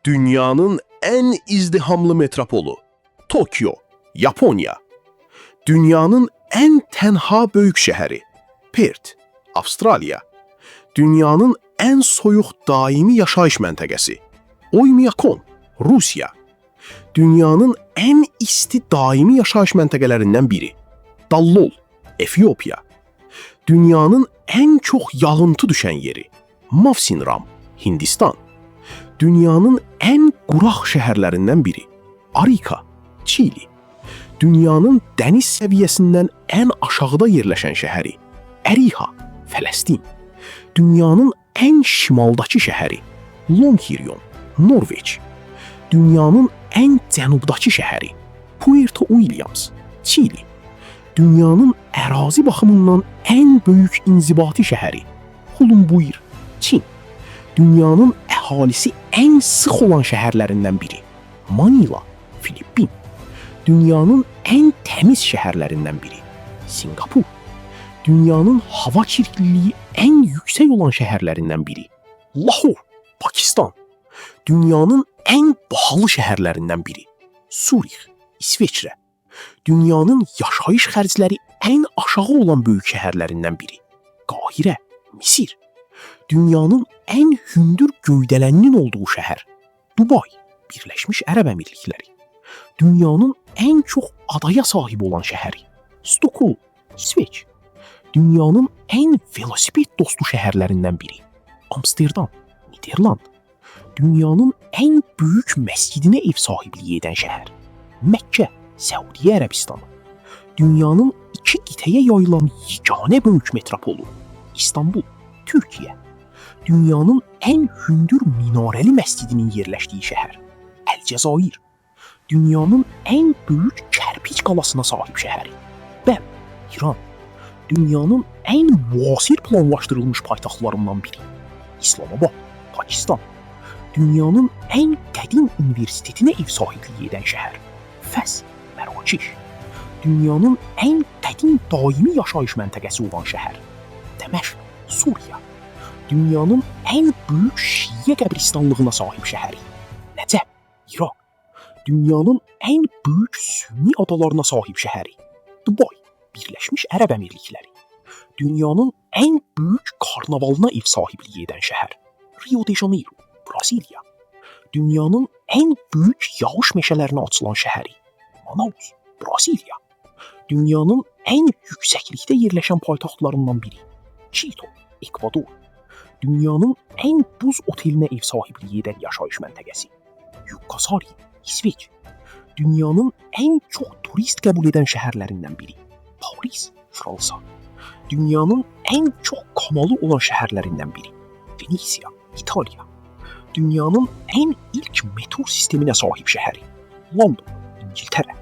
Dünyanın en izdihamlı metropolu Tokyo, Yaponiya. Dünyanın en tenha böyük şəhəri Perth, Avstraliya. Dünyanın en soyuq daimi yaşayış məntəqəsi Oymyakon, Rusiya. Dünyanın en isti daimi yaşayış məntəqələrindən biri Dallol, Efiopiya. Dünyanın en çox yağıntı düşən yeri Mavsinram, Hindistan. Dünyanın en quraq şəhərlərindən biri Arica, Çili. Dünyanın dəniz səviyyəsindən en aşağıda yerləşən şəhəri Əriha, Fələstin. Dünyanın en şimaldakı şəhəri Longyearbyen, Norveç. Dünyanın en cənubdakı şəhəri Puerto Williams, Çili. Dünyanın ərazi baxımından en böyük inzibati şəhəri Ulumbuyur, Çin. Dünyanın əhalisi en sıx olan şəhərlərindən biri Manila, Filippin. Dünyanın en təmiz şəhərlərindən biri Singapur. Dünyanın hava çirkliliyi en yüksək olan şəhərlərindən biri Lahor, Pakistan. Dünyanın en bahalı şəhərlərindən biri Zürih, İsveçrə. Dünyanın yaşayış xərcləri en aşağı olan böyük şəhərlərindən biri Qahirə, Misir. Dünyanın en hündür göydələninin olduğu şəhər Dubay, Birləşmiş Ərəb Əmirlikləri. Dünyanın en çox adaya sahib olan şəhəri Stockholm, İsveç. Dünyanın en velosiped dostu şəhərlərindən biri Amsterdam, Niderland. Dünyanın en böyük məscidinə ev sahibliyi edən şəhər Məkkə, Səudiyyə Ərəbistanı. Dünyanın iki qitəyə yayılan yeganə böyük metropolu İstanbul, Türkiyə. Dünyanın en hündür minarəli məscidinin yerləşdiyi şəhər Əlcəzair. Dünyanın en böyük kərpic qalasına sahib şəhəri Bəm, İran. Dünyanın en müasir planlaşdırılmış paytaxtlarından biri İslamabad, Pakistan. Dünyanın en qədim universitetinə ev sahibliyi edən şəhər Fəs, Mərakeş. Dünyanın en qədim daimi yaşayış məntəqəsi olan şəhər Dəməşq, Suriya. Dünyanın en böyük şiə qəbristanlığına sahib şəhəri Nəcəf, İraq. Dünyanın en böyük sünni adalarına sahib şəhəri Dubay, Birləşmiş Ərəb Əmirlikləri. Dünyanın en böyük karnavalına ev sahibliyi edən şəhər Rio de Janeiro, Braziliya. Dünyanın en böyük yağış meşələrinə açılan şəhəri Manaus, Braziliya. Dünyanın en yüksəklikdə yerləşən paytaxtlarından biri Quito, Ekvador. Dünyanın en buz otelinə ev sahibliyi edən yaşayış məntəqəsi Yucasari, İsveç. Dünyanın en çox turist qəbul edən şəhərlərindən biri Paris, Fransa. Dünyanın en çox kanalı olan şəhərlərindən biri Venesiya, İtaliya. Dünyanın en ilk metro sisteminə sahib şəhəri London, İngiltərə.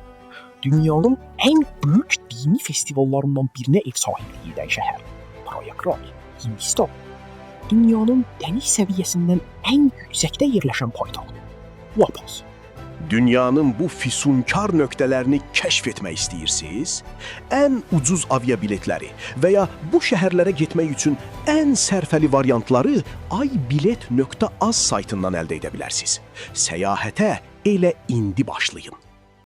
Dünyanın en böyük dini festivallarından birinə ev sahibliyi edən şəhər Prayagraj, Hindistan. Dünyanın dəniz səviyyəsindən en yüksəkdə yerləşən paytaxt La Paz. Dünyanın bu füsunkar nöqtələrini kəşf etmək istəyirsiniz? Ən ucuz aviabiletləri və ya bu şəhərlərə getmək üçün ən sərfəli variantları aybilet.az saytından əldə edə bilərsiniz. Səyahətə elə indi başlayın.